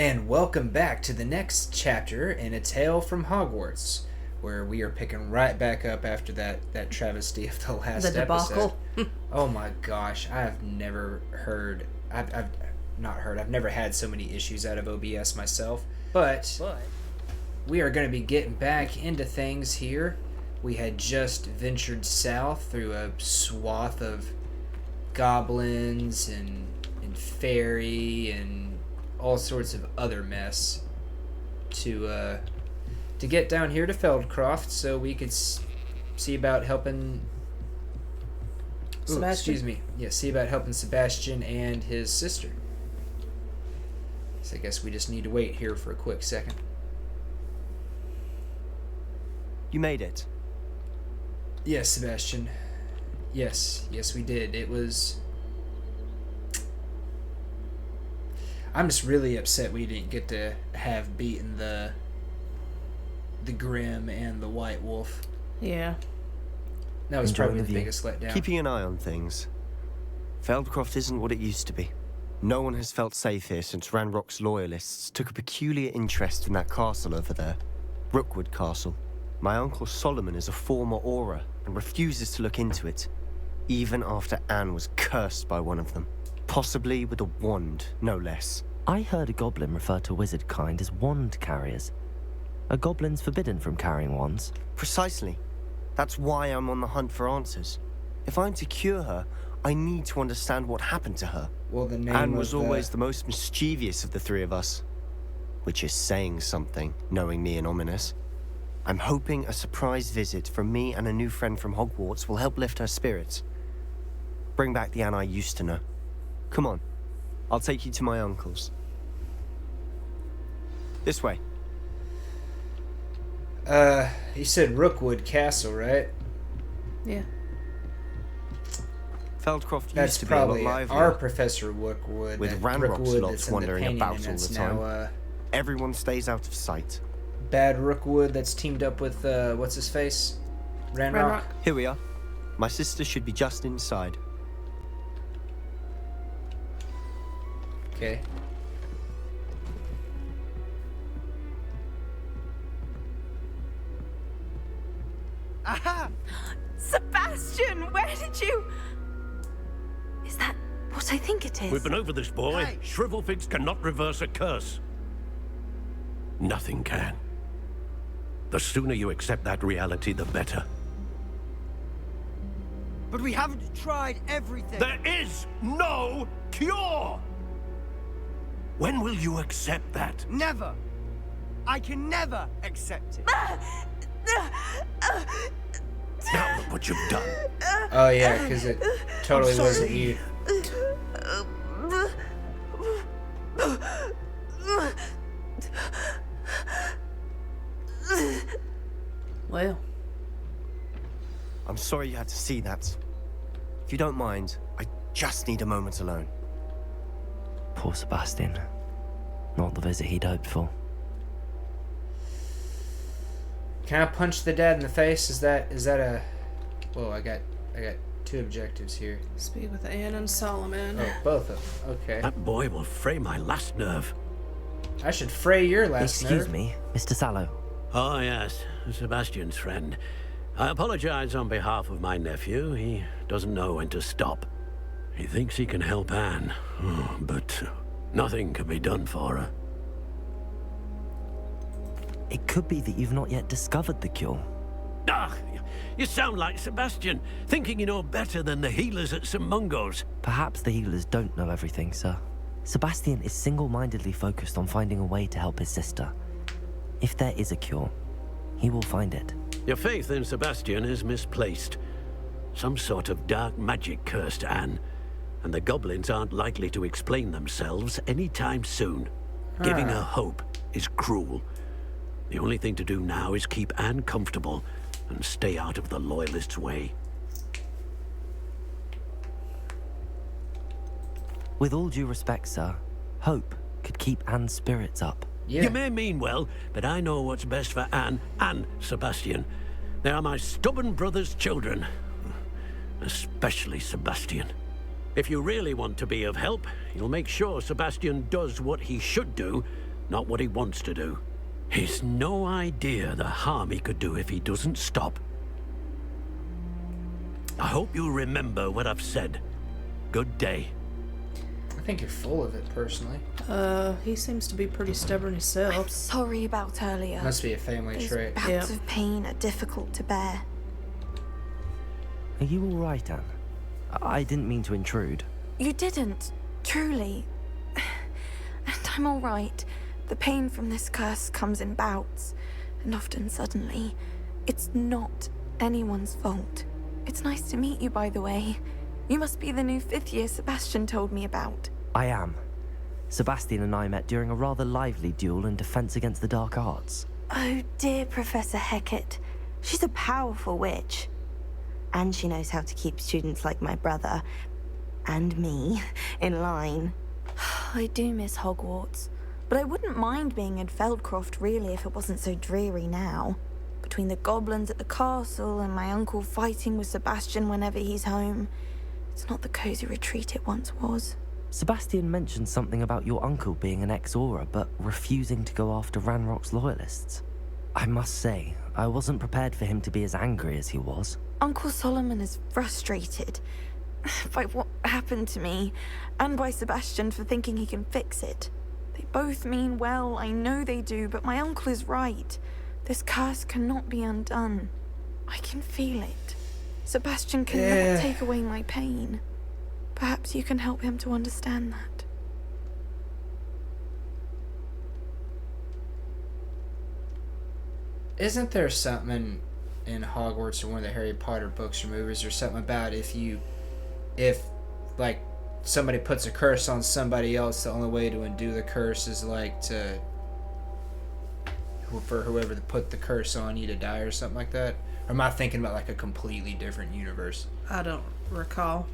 And welcome back to the next chapter in A Tale from Hogwarts, where we are picking right back up after that travesty of the last The debacle. episode. Oh my gosh, I've never heard... I've not heard. I've never had so many issues out of OBS myself. But we are going to be getting back into things here. We had just ventured south through a swath of goblins and fairy and all sorts of other mess to get down here to Feldcroft so we could see about helping... Sebastian? Excuse me. Yeah, see about helping Sebastian and his sister. So I guess we just need to wait here for a quick second. You made it. Yes, Sebastian. Yes, we did. It was... I'm just really upset we didn't get to have beaten the Grim and the White Wolf. Yeah. That was Enjoying probably the the view. biggest letdown. Keeping an eye on things. Feldcroft isn't what it used to be. No one has felt safe here since Ranrock's loyalists took a peculiar interest in that castle over there. Rookwood Castle. My uncle Solomon is a former Auror and refuses to look into it, even after Anne was cursed by one of them. Possibly with a wand, no less. I heard a goblin refer to wizard kind as wand carriers. Are goblins forbidden from carrying wands? Precisely. That's why I'm on the hunt for answers. If I'm to cure her, I need to understand what happened to her. Well, the name Anne was of always the most mischievous of the three of us. Which is saying something, knowing me and Ominous. I'm hoping a surprise visit from me and a new friend from Hogwarts will help lift her spirits. Bring back the Anne I used to know. Come on, I'll take you to my uncle's. This way. You said Rookwood Castle, right? Yeah. Feldcroft That's used to be a lot probably livelier. our Professor Rookwood. With that Ranrock's Rookwood lots that's in wandering the painting, about and all that's the time. now Everyone stays out of sight. Bad Rookwood that's teamed up with, what's his face? Ranrock? Ranrock. Here we are. My sister should be just inside. Okay. Aha! Sebastian, where did you... Is that what I think it is? We've been over this, boy. Hey. Shrivelfigs cannot reverse a curse. Nothing can. The sooner you accept that reality, the better. But we haven't tried everything. There is no cure! When will you accept that? Never. I can never accept it. Now look what you've done. Oh yeah, because it totally wasn't you. Well, I'm sorry you had to see that. If you don't mind, I just need a moment alone. Poor Sebastian. Not the visit he'd hoped for. Can I punch the dad in the face? Is that a... Whoa, I got two objectives here. speak with Anne and Solomon. Oh, both of them. Okay. That boy will fray my last nerve. I should fray your last Excuse nerve. me, Mr. Sallow. Oh, yes, Sebastian's friend. I apologize on behalf of my nephew. He doesn't know when to stop. He thinks he can help Anne, but nothing can be done for her. It could be that you've not yet discovered the cure. Ah, you sound like Sebastian, thinking you know better than the healers at St. Mungo's. Perhaps the healers don't know everything, sir. Sebastian is single-mindedly focused on finding a way to help his sister. If there is a cure, he will find it. Your faith in Sebastian is misplaced. Some sort of dark magic cursed Anne, and the goblins aren't likely to explain themselves anytime soon. Giving her hope is cruel. The only thing to do now is keep Anne comfortable and stay out of the Loyalists' way. With all due respect, sir, hope could keep Anne's spirits up. Yeah. You may mean well, but I know what's best for Anne and Sebastian. They are my stubborn brother's children. Especially Sebastian. If you really want to be of help, you'll make sure Sebastian does what he should do not what he wants to do. He's no idea the harm he could do if he doesn't stop. I hope you remember what I've said. Good day. I think you're full of it, personally. He seems to be pretty stubborn I'm himself. sorry about earlier. Must be a family Those trait. bouts Yeah. of pain are difficult to bear. Are you all right, Anne? I didn't mean to intrude. You didn't, truly. And I'm all right. The pain from this curse comes in bouts, and often suddenly. It's not anyone's fault. It's nice to meet you, by the way. You must be the new 5th year Sebastian told me about. I am. Sebastian and I met during a rather lively duel in Defense Against the Dark Arts. Oh, dear Professor Hecat. She's a powerful witch. And she knows how to keep students like my brother, and me, in line. I do miss Hogwarts, but I wouldn't mind being in Feldcroft, really, if it wasn't so dreary now. Between the goblins at the castle and my uncle fighting with Sebastian whenever he's home, it's not the cozy retreat it once was. Sebastian mentioned something about your uncle being an ex-Auror, but refusing to go after Ranrock's loyalists. I must say, I wasn't prepared for him to be as angry as he was. Uncle Solomon is frustrated by what happened to me, and by Sebastian for thinking he can fix it. They both mean well, I know they do, but my uncle is right. This curse cannot be undone. I can feel it. Sebastian cannot take away my pain. Perhaps you can help him to understand that. Isn't there something in Hogwarts or one of the Harry Potter books or movies or something about if like somebody puts a curse on somebody else, the only way to undo the curse is like for whoever to put the curse on you to die or something like that? Or am I thinking about like a completely different universe? I don't recall.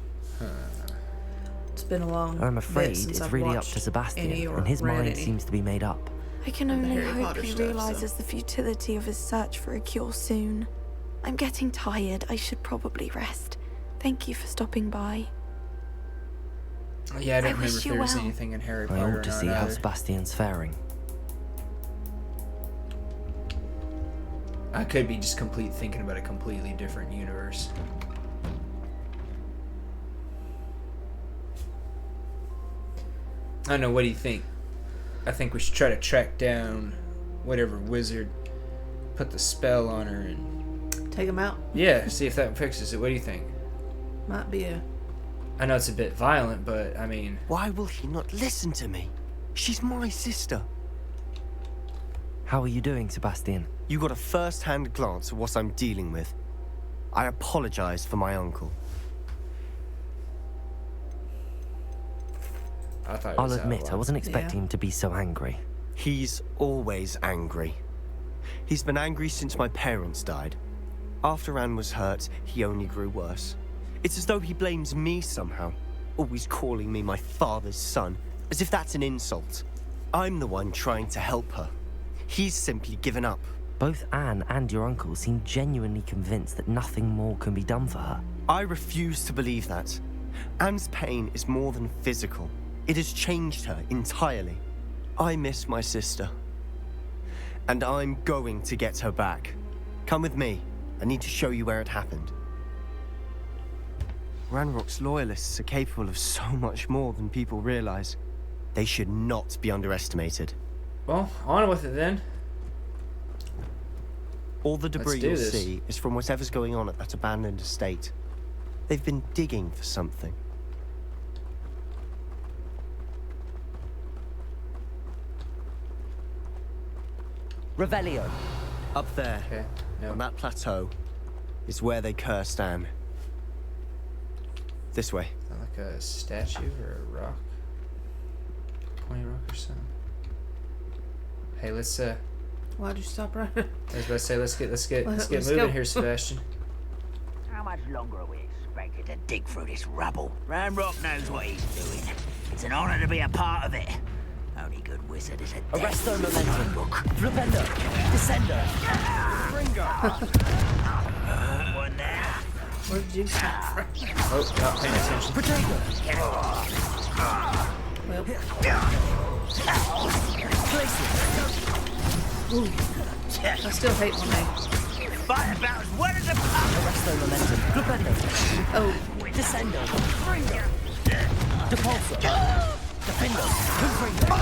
It's been a long I'm afraid bit since it's I've really up watched to Sebastian, any or and his read mind any. seems to be made up. I can The only Harry hope Potter he stuff, realizes so. the futility of his search for a cure soon. I'm getting tired. I should probably rest. Thank you for stopping by. Yeah, I don't I remember wish if you there was well. anything in Harry I Potter or ought to not see how either. Sebastian's faring. I could be just thinking about a completely different universe. I don't know, what do you think? I think we should try to track down whatever wizard put the spell on her and... Take him out. Yeah, see if that fixes it. What do you think? Might be a... I know it's a bit violent, but I mean... Why will he not listen to me? She's my sister. How are you doing, Sebastian? You got a first-hand glance at what I'm dealing with. I apologize for my uncle. I thought it I'll was admit, outlaw. I wasn't expecting him to be so angry. He's always angry. He's been angry since my parents died. After Anne was hurt, he only grew worse. It's as though he blames me somehow, always calling me my father's son, as if that's an insult. I'm the one trying to help her. He's simply given up. Both Anne and your uncle seem genuinely convinced that nothing more can be done for her. I refuse to believe that. Anne's pain is more than physical. It has changed her entirely. I miss my sister. And I'm going to get her back. Come with me. I need to show you where it happened. Ranrock's loyalists are capable of so much more than people realize. They should not be underestimated. Well, on with it then. All the debris Let's do you'll this. see is from whatever's going on at that abandoned estate. They've been digging for something. Revelio. Up there, Okay. No. on that plateau, is where they cursed Anne. This way. Like a statue or a rock? Pointy rock or something? Hey, let's Why'd you stop right now? I was about to say let's get Let's moving go. here, Sebastian. How much longer are we expected to dig through this rubble? Ranrock knows what he's doing. It's an honor to be a part of it. Only good wizard is a Arresto momentum. Flipendo. Descender. one there. Where did you stop from? Oh, not paying attention. Well, I still hate when they. Fight about as well as a pub. Arresto momentum. Flipendo. Oh, Descendo. Depulso. Defendo. Confringo.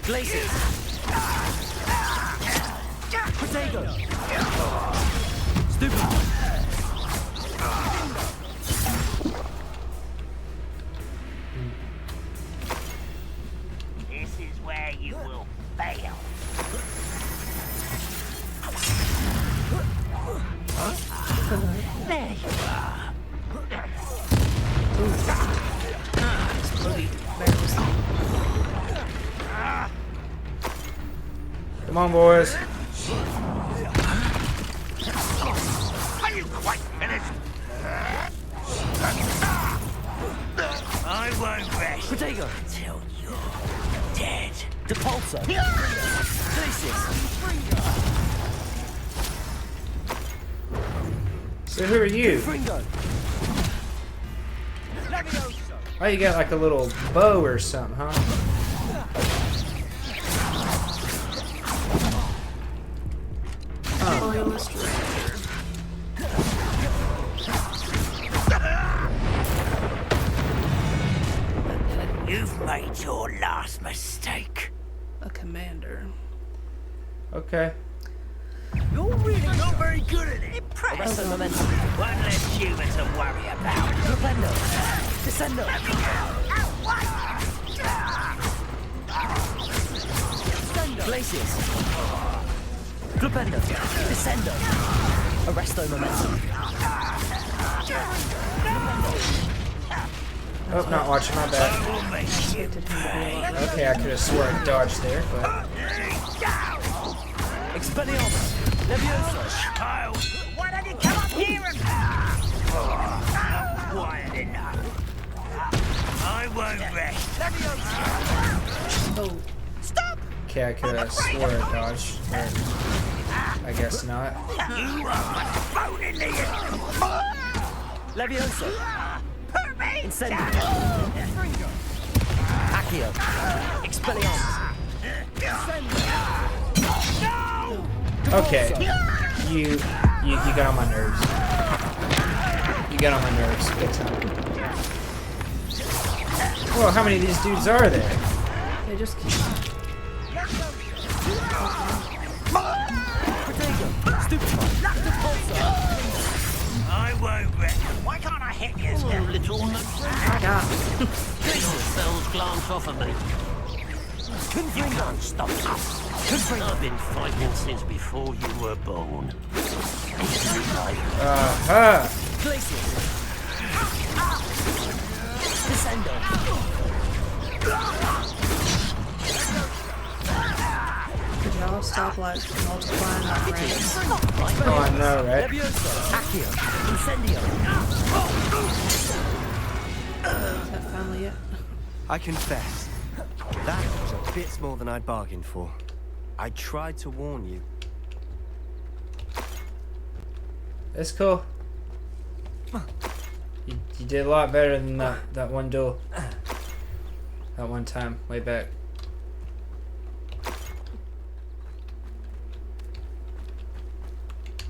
Glaciers. Protego. Stupid. This is where you will fail. There you are. Come on, boys. Are you quite finished? I won't rest Protego. until you're dead. Depulso. Glaciers. So who are you? Fringo. Oh, you got like a little bow or something, huh? loyalist ranger. You've made your last mistake. A commander. Okay. You're really not very good at it. Arresto momentum. One less human to worry about. Flipendo. Descendo. Glaciers. Flipendo. Descendo. Arresto momentum. Oh, not watching my back. Expected him to be a lot better. Okay, I could have sworn I dodged there, but Expelliarmus. Levioso. Kyle, why don't you come up here and... Quiet enough. I won't rest. Oh, okay, I could have sworn I dodged, but I guess not. You are my phone in the air. Levioso. Hurt me. Incendio. Accio. Expelliarmus. Okay, you got on my nerves. You got on my nerves, big time. Well, how many of these dudes are there? they just keep. I won't rest. Why can't I hit you, little... I got. Cells glance off of me. You can't stop us. I've been fighting since before you were born. Uh-huh. Glaciers. Descendo. Could y'all stop like multiplying my friends? Oh, I know, right? Levioso. Accio. Incendio. Is that family yet? I confess, that was a bit more than I'd bargained for. I tried to warn you. That's cool. You did a lot better than that one duel. That one time, way back.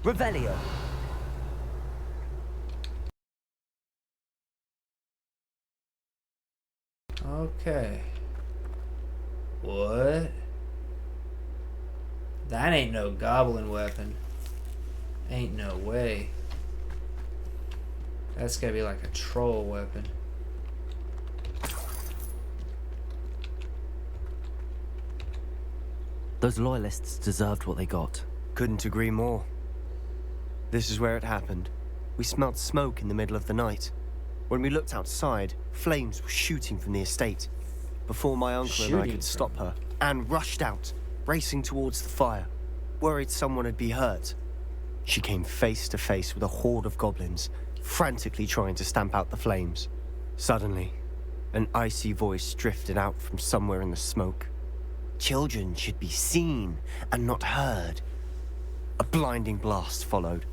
Revelio. Okay. What? That ain't no goblin weapon. Ain't no way. That's gotta be like a troll weapon. Those loyalists deserved what they got. Couldn't agree more. This is where it happened. We smelt smoke in the middle of the night. When we looked outside, flames were shooting from the estate. Before my uncle and I Shooting could stop her, Anne rushed out, racing towards the fire, worried someone had been hurt. She came face to face with a horde of goblins, frantically trying to stamp out the flames. Suddenly, an icy voice drifted out from somewhere in the smoke. Children should be seen and not heard. A blinding blast followed.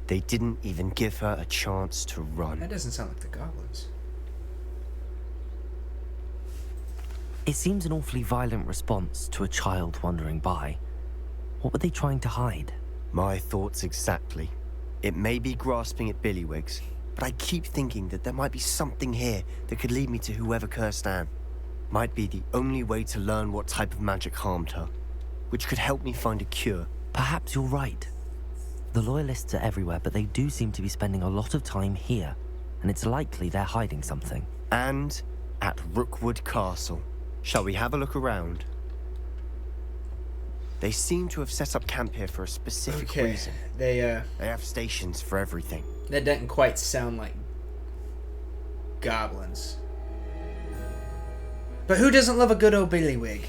They didn't even give her a chance to run. That doesn't sound like the goblins. It seems an awfully violent response to a child wandering by. What were they trying to hide? My thoughts exactly. It may be grasping at Billywigs, but I keep thinking that there might be something here that could lead me to whoever cursed Anne. Might be the only way to learn what type of magic harmed her, which could help me find a cure. Perhaps you're right. The Loyalists are everywhere, but they do seem to be spending a lot of time here, and it's likely they're hiding something. And at Rookwood Castle. Shall we have a look around? They seem to have set up camp here for a specific reason. They have stations for everything. That doesn't quite sound like goblins. But who doesn't love a good old Billywig?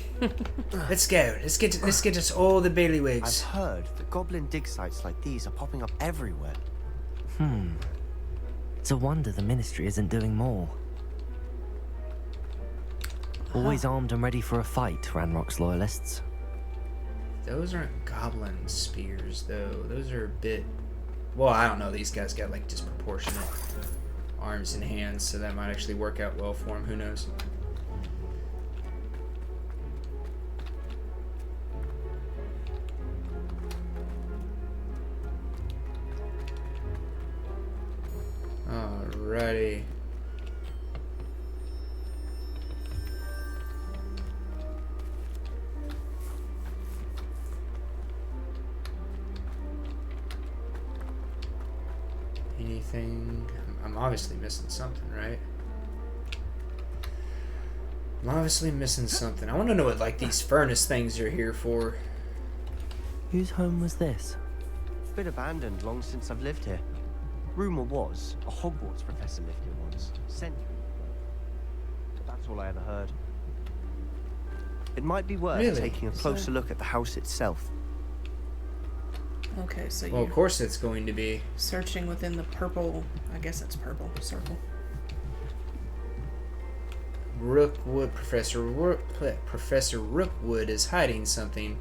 Let's go. Let's get us all the Billywigs. I've heard that goblin dig sites like these are popping up everywhere. It's a wonder the Ministry isn't doing more. Always armed and ready for a fight, Ranrock's Loyalists. Those aren't goblin spears, though. Those are a bit... Well, I don't know. These guys got, like, disproportionate arms and hands, so that might actually work out well for them. Who knows? Alrighty. Anything? I'm obviously missing something, right? I'm obviously missing something. I want to know what, like, these furnace things are here for. Whose home was this? It's been abandoned long since I've lived here. Rumor was a Hogwarts professor lived here once, centuries ago. But that's all I ever heard. It might be worth taking a closer look at the house itself. Okay, so Well, of course it's going to be. searching within the purple, I guess it's purple, circle. Rookwood, Professor Rookwood is hiding something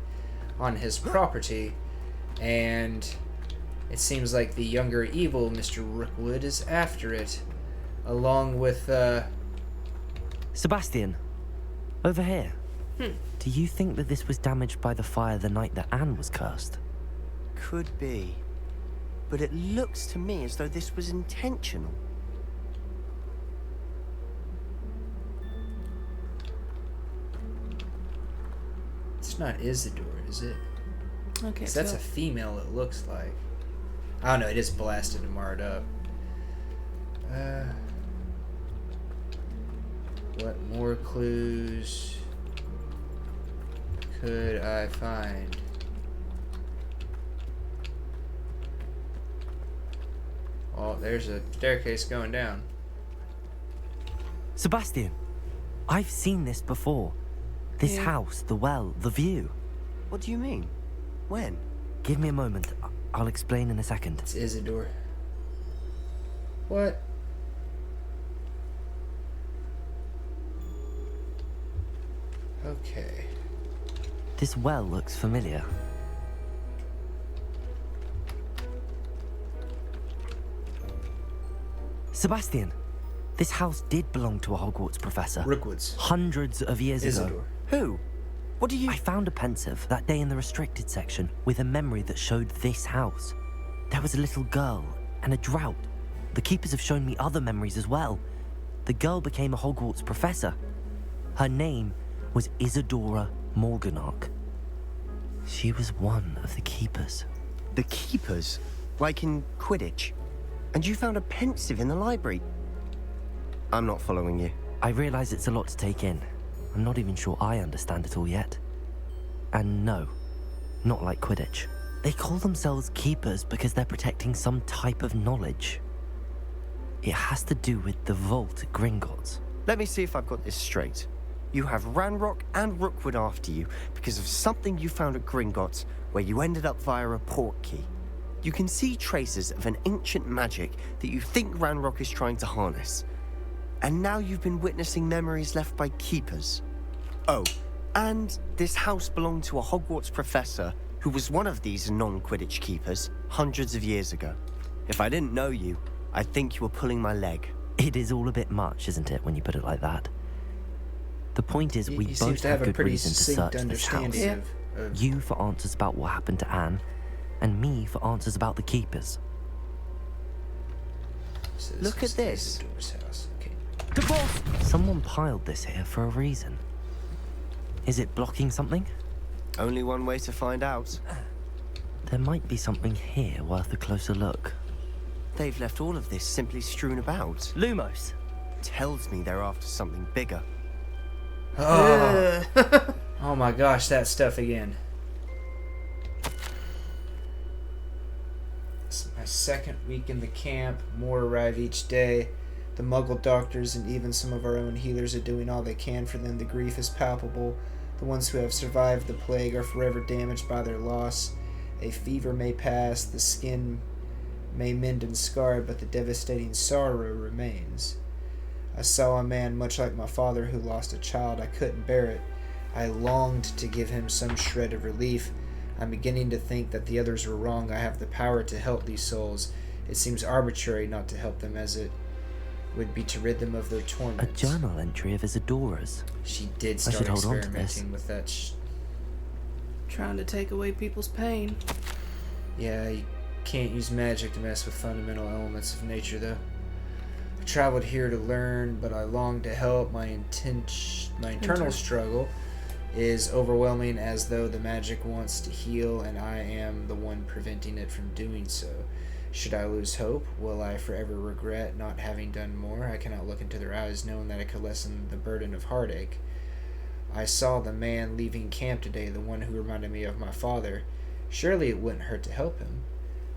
on his property, and it seems like the younger evil Mr. Rookwood is after it, along with, Sebastian, over here. Do you think that this was damaged by the fire the night that Anne was cursed? Could be. But it looks to me as though this was intentional. It's not Isidore, is it? Okay, 'Cause that's a female, it looks like. I don't know, it is blasted and marred up. What more clues could I find? Oh, there's a staircase going down. Sebastian, I've seen this before. This house, the well, the view. What do you mean? When? Give me a moment. I'll explain in a second. It's Isidore. What? Okay. This well looks familiar. Sebastian, this house did belong to a Hogwarts professor. Rookwood's. Hundreds of years Isidore. ago. Who? What do you... I found a pensive that day in the restricted section with a memory that showed this house. There was a little girl and a drought. The keepers have shown me other memories as well. The girl became a Hogwarts professor. Her name was Isadora Morganach. She was one of the keepers. The keepers? Like in Quidditch? And you found a pensive in the library? I'm not following you. I realize it's a lot to take in. I'm not even sure I understand it all yet. And no, not like Quidditch. They call themselves keepers because they're protecting some type of knowledge. It has to do with the vault at Gringotts. Let me see if I've got this straight. You have Ranrock and Rookwood after you because of something you found at Gringotts where you ended up via a port key. You can see traces of an ancient magic that you think Ranrock is trying to harness. And now you've been witnessing memories left by keepers. Oh, and this house belonged to a Hogwarts professor who was one of these non-Quidditch keepers hundreds of years ago. If I didn't know you, I'd think you were pulling my leg. It is all a bit much, isn't it, when you put it like that? The point is, we He both seems to have have a good pretty reason to succinct search this house. understanding of You for answers about what happened to Anne, and me for answers about the Keepers. So Look was at this. Isidore's house. Okay. Someone piled this here for a reason. Is it blocking something? Only one way to find out. There might be something here worth a closer look. They've left all of this simply strewn about. Lumos! Tells me they're after something bigger. Oh. Oh my gosh, that stuff again. It's my second week in the camp. More arrive each day. The Muggle doctors and even some of our own healers are doing all they can for them. The grief is palpable. The ones who have survived the plague are forever damaged by their loss. A fever may pass, the skin may mend and scar, but the devastating sorrow remains. I saw a man much like my father who lost a child. I couldn't bear it. I longed to give him some shred of relief. I'm beginning to think that the others were wrong. I have the power to help these souls. It seems arbitrary not to help them, as it would be to rid them of their A torments. journal entry of Isidora's. She did I start should hold on to this. experimenting with that. Trying to take away people's pain. Yeah, you can't use magic to mess with fundamental elements of nature, though. I traveled here to learn, but I long to help. My internal struggle is overwhelming, as though the magic wants to heal, and I am the one preventing it from doing so. Should I lose hope? Will I forever regret not having done more? I cannot look into their eyes, knowing that it could lessen the burden of heartache. I saw the man leaving camp today, the one who reminded me of my father. Surely it wouldn't hurt to help him.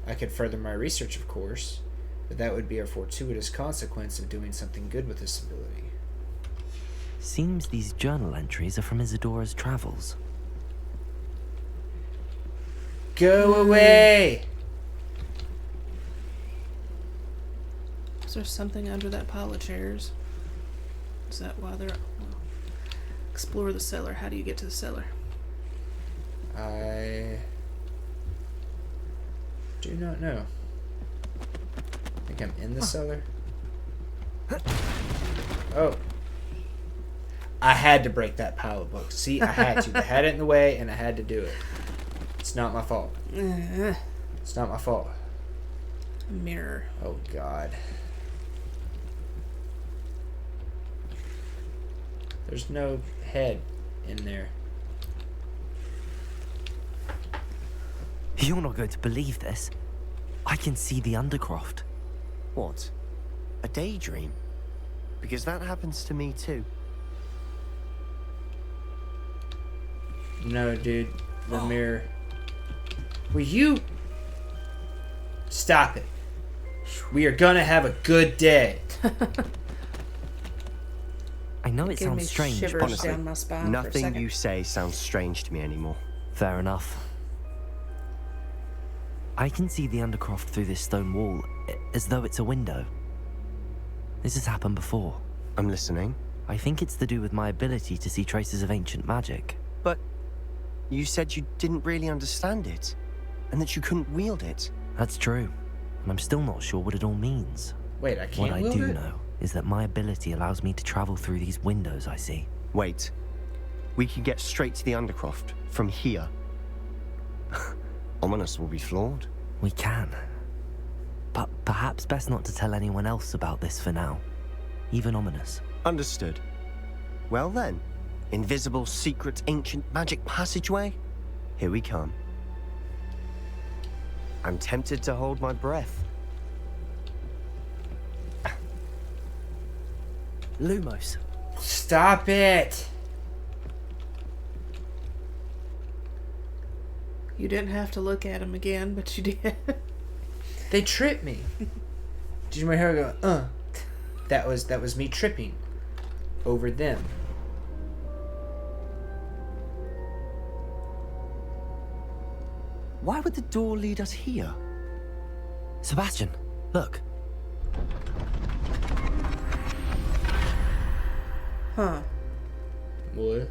I could further my research, of course, but that would be a fortuitous consequence of doing something good with this ability. Seems these journal entries are from Isidora's travels. Go away! Is there something under that pile of chairs? Is that why they're... Well, explore the cellar. How do you get to the cellar? I do not know. I think I'm in the cellar. Oh. I had to break that pile of books. See, I had to. I had it in the way, and I had to do it. It's not my fault. It's not my fault. Mirror. Oh, God. There's no head in there. You're not going to believe this. I can see the Undercroft. What? A daydream? Because that happens to me too. No, dude. The mirror. Will you... Stop it. We are gonna have a good day. I know it Give me sounds strange, shivers but Honestly, down my spine for a nothing second. you say sounds strange to me anymore. fair enough. I can see the Undercroft through this stone wall, as though it's a window. This has happened before. I'm listening. I think it's to do with my ability to see traces of ancient magic. But you said you didn't really understand it, and that you couldn't wield it. That's true, and I'm still not sure what it all means. Wait, I can't What I wield do it? know is that my ability allows me to travel through these windows I see. Wait. We could get straight to the Undercroft from here. Ominous will be flawed. We can. But perhaps best not to tell anyone else about this for now. Even Ominous. Understood. Well then, invisible, secret, ancient magic passageway? Here we come. I'm tempted to hold my breath. Lumos. Stop it! You didn't have to look at him again, but you did. They tripped me. Did you hear her go, That was me tripping over them. Why would the door lead us here? Sebastian, look. Huh. What?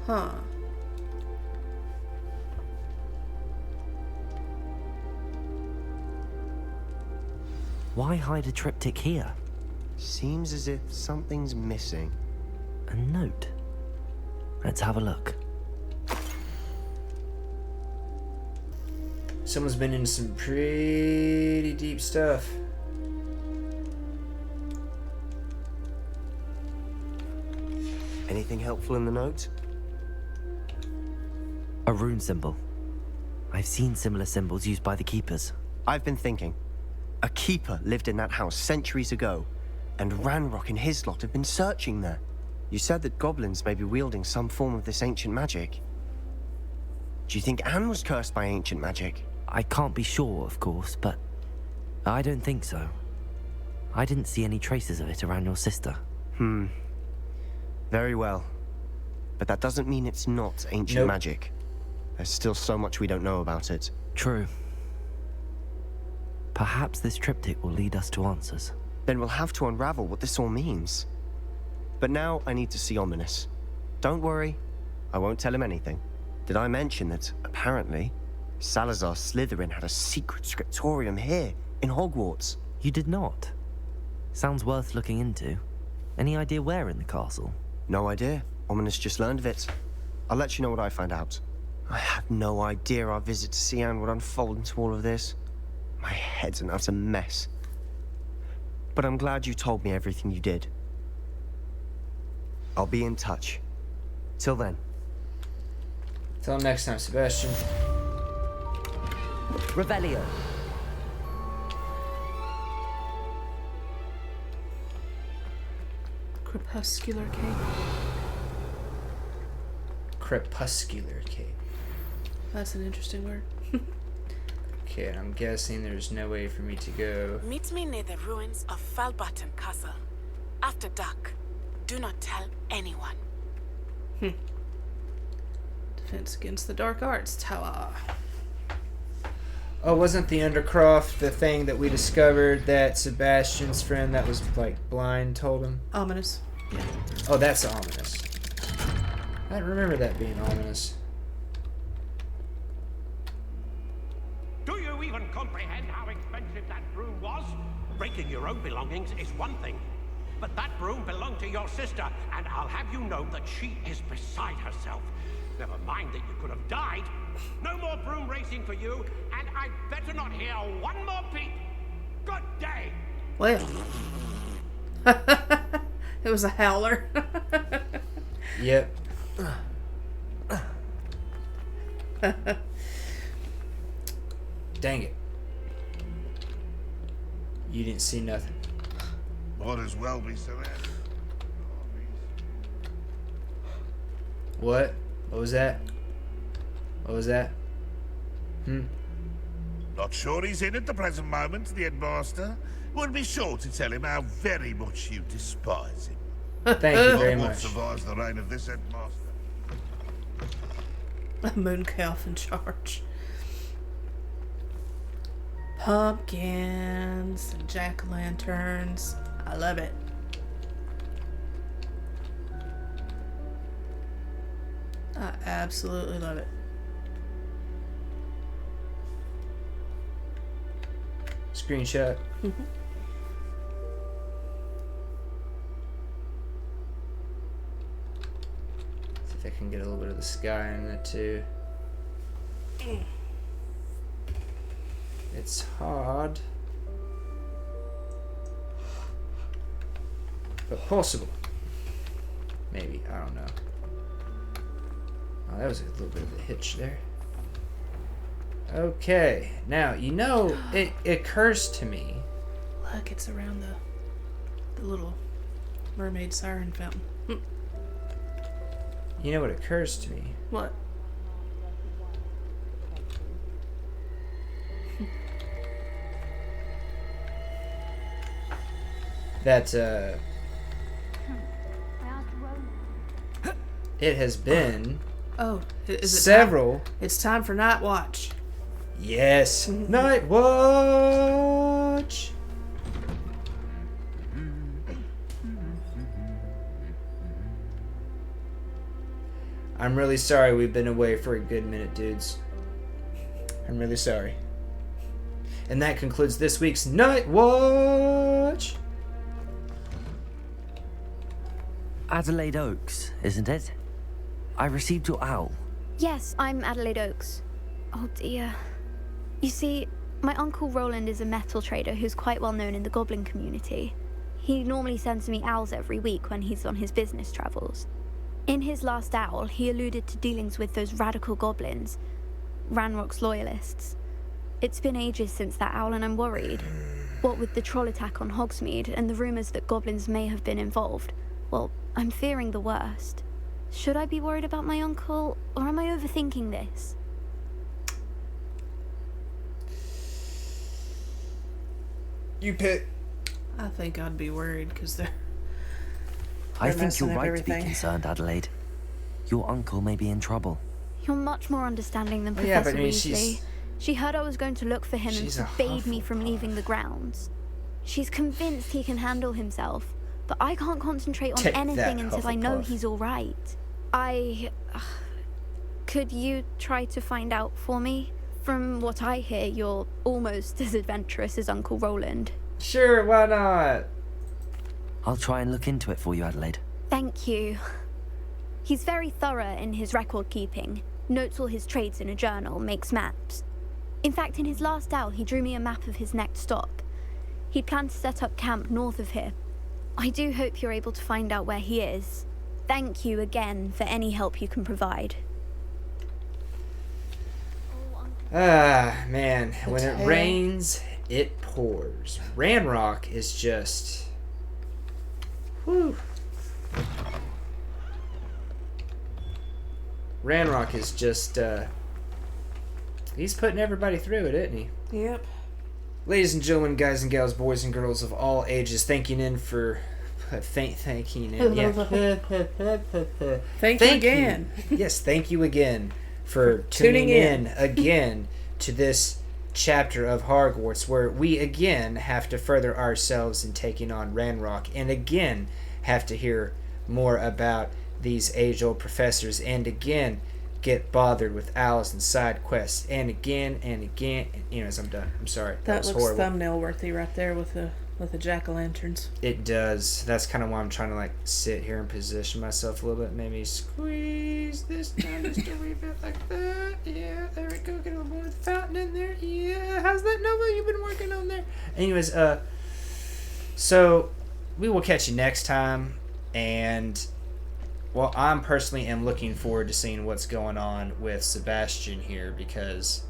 Huh. Why hide a triptych here? Seems as if something's missing. A note. Let's have a look. Someone's been in some pretty deep stuff. Anything helpful in the note? A rune symbol. I've seen similar symbols used by the keepers. I've been thinking. A keeper lived in that house centuries ago, and Ranrock and his lot have been searching there. You said that goblins may be wielding some form of this ancient magic. Do you think Anne was cursed by ancient magic? I can't be sure, of course, but I don't think so. I didn't see any traces of it around your sister. Very well. But that doesn't mean it's not ancient magic. There's still so much we don't know about it. True. Perhaps this triptych will lead us to answers. Then we'll have to unravel what this all means. But now I need to see Ominous. Don't worry, I won't tell him anything. Did I mention that, apparently, Salazar Slytherin had a secret scriptorium here, in Hogwarts? You did not? Sounds worth looking into. Any idea where in the castle? No idea. Ominous just learned of it. I'll let you know what I find out. I had no idea our visit to Cian would unfold into all of this. My head's an utter mess. But I'm glad you told me everything you did. I'll be in touch. Till then. Till next time, Sebastian. Revelio. Crepuscular cape. Crepuscular cape. That's an interesting word. Okay, and I'm guessing there's no way for me to go. Meet me near the ruins of Falbaton Castle. After dark. Do not tell anyone. Defense against the dark arts tower. Oh, wasn't the Undercroft the thing that we discovered that Sebastian's friend that was, like, blind told him? Ominous. Yeah. Oh, that's ominous. I remember that being ominous. Do you even comprehend how expensive that broom was? Breaking your own belongings is one thing, but that broom belonged to your sister, and I'll have you know that she is beside herself. Never mind that you could have died. No more broom racing for you, and I'd better not hear one more peep. Good day. Well. It was a howler. Yep. Dang it. You didn't see nothing. Might as well be so. What? What was that? What was that? Not sure he's in at the present moment, the headmaster. Would be sure to tell him how very much you despise him. Thank you very Hogwarts much. survives the reign of this headmaster. A moon calf in charge. Pumpkins and jack-o'-lanterns. I love it. I absolutely love it. Screenshot. See if I can get a little bit of the sky in it too. It's hard, but possible. Maybe, I don't know. Oh, that was a little bit of a hitch there. Okay, now, you know, it occurs to me. Look, it's around the little mermaid siren fountain. You know what occurs to me? What? That, it has been Oh, is it several. time? It's time for night watch. Yes, night watch. I'm really sorry we've been away for a good minute, dudes. I'm really sorry. And that concludes this week's Night Watch. Adelaide Oaks, isn't it? I received your owl. Yes, I'm Adelaide Oaks. Oh dear. You see, my Uncle Roland is a metal trader who's quite well known in the goblin community. He normally sends me owls every week when he's on his business travels. In his last owl, he alluded to dealings with those radical goblins, Ranrock's loyalists. It's been ages since that owl and I'm worried. What with the troll attack on Hogsmeade and the rumours that goblins may have been involved, well, I'm fearing the worst. Should I be worried about my uncle, or am I overthinking this? You pick. I think I'd be worried because they're I think you're messing up right to be everything. concerned, Adelaide. Your uncle may be in trouble. You're much more understanding than Yeah, Professor but I mean, Weasley. She heard I was going to look for him and she's a forbade me from leaving the grounds. She's convinced he can handle himself, but I can't concentrate on Take that, anything until I know Hufflepuff. he's all right. Could you try to find out for me? From what I hear, you're almost as adventurous as Uncle Roland. Sure, why not? I'll try and look into it for you, Adelaide. Thank you. He's very thorough in his record keeping, notes all his trades in a journal, makes maps. In fact, in his last owl, he drew me a map of his next stop. He planned to set up camp north of here. I do hope you're able to find out where he is. Thank you again for any help you can provide. Ah, man. When it tail. rains, it pours. Ranrock is just... Whew. Ranrock is just, he's putting everybody through it, isn't he? Yep. Ladies and gentlemen, guys and gals, boys and girls of all ages, thanking in for... Thanking in, yeah. Thank you again. Yes, thank you again for tuning in again to this chapter of Hogwarts, where we again have to further ourselves in taking on Ranrock, and again have to hear more about these age-old professors, and again get bothered with owls and side quests, and again, anyways, I'm done. I'm sorry. That was looks horrible. thumbnail worthy right there with the jack-o'-lanterns. It does. That's kind of why I'm trying to like sit here and position myself a little bit. Maybe squeeze this down just a wee bit like that. Yeah, there we go. Get a little more of the fountain in there. Yeah, how's that, Nova? You've been working on there. Anyways, so we will catch you next time. And well, I'm personally am looking forward to seeing what's going on with Sebastian here, because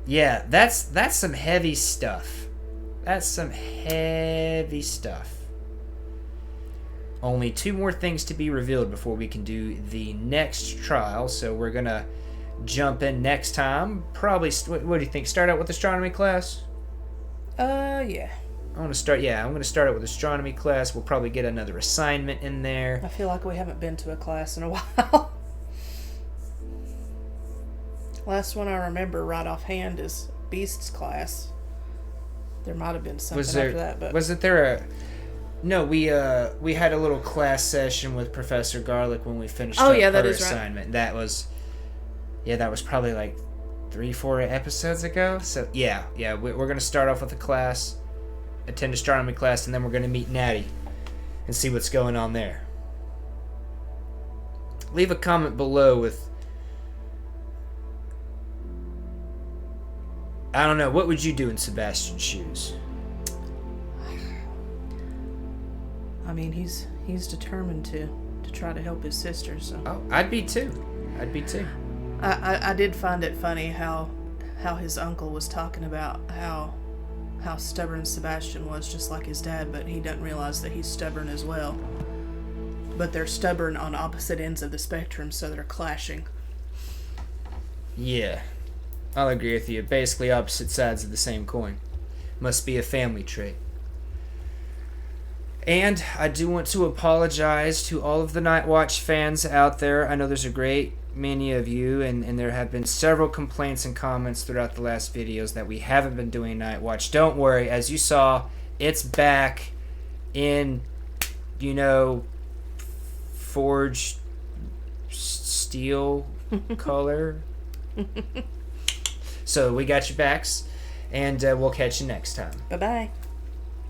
yeah, that's some heavy stuff. That's some heavy stuff. Only 2 more things to be revealed before we can do the next trial, so we're gonna jump in next time. Probably, what do you think? Start out with astronomy class? Yeah. I'm gonna start out with astronomy class. We'll probably get another assignment in there. I feel like we haven't been to a class in a while. Last one I remember right offhand is Beast's class. There might have been something after that, but wasn't there a... No, we had a little class session with Professor Garlic when we finished up yeah, that her is right. assignment. That was probably like 3-4 episodes ago. So yeah, we're gonna start off with a class, attend astronomy class, and then we're gonna meet Natty and see what's going on there. Leave a comment below with, I don't know, what would you do in Sebastian's shoes? I mean, he's determined to try to help his sister. So Oh, I'd be too. I did find it funny how his uncle was talking about how stubborn Sebastian was, just like his dad, but he doesn't realize that he's stubborn as well. But they're stubborn on opposite ends of the spectrum, so they're clashing. Yeah, I'll agree with you. Basically opposite sides of the same coin. Must be a family trait. And I do want to apologize to all of the Night Watch fans out there. I know there's a great many of you, and there have been several complaints and comments throughout the last videos that we haven't been doing Night Watch. Don't worry, as you saw, it's back in, forged steel color. So we got your backs. And we'll catch you next time. Bye-bye.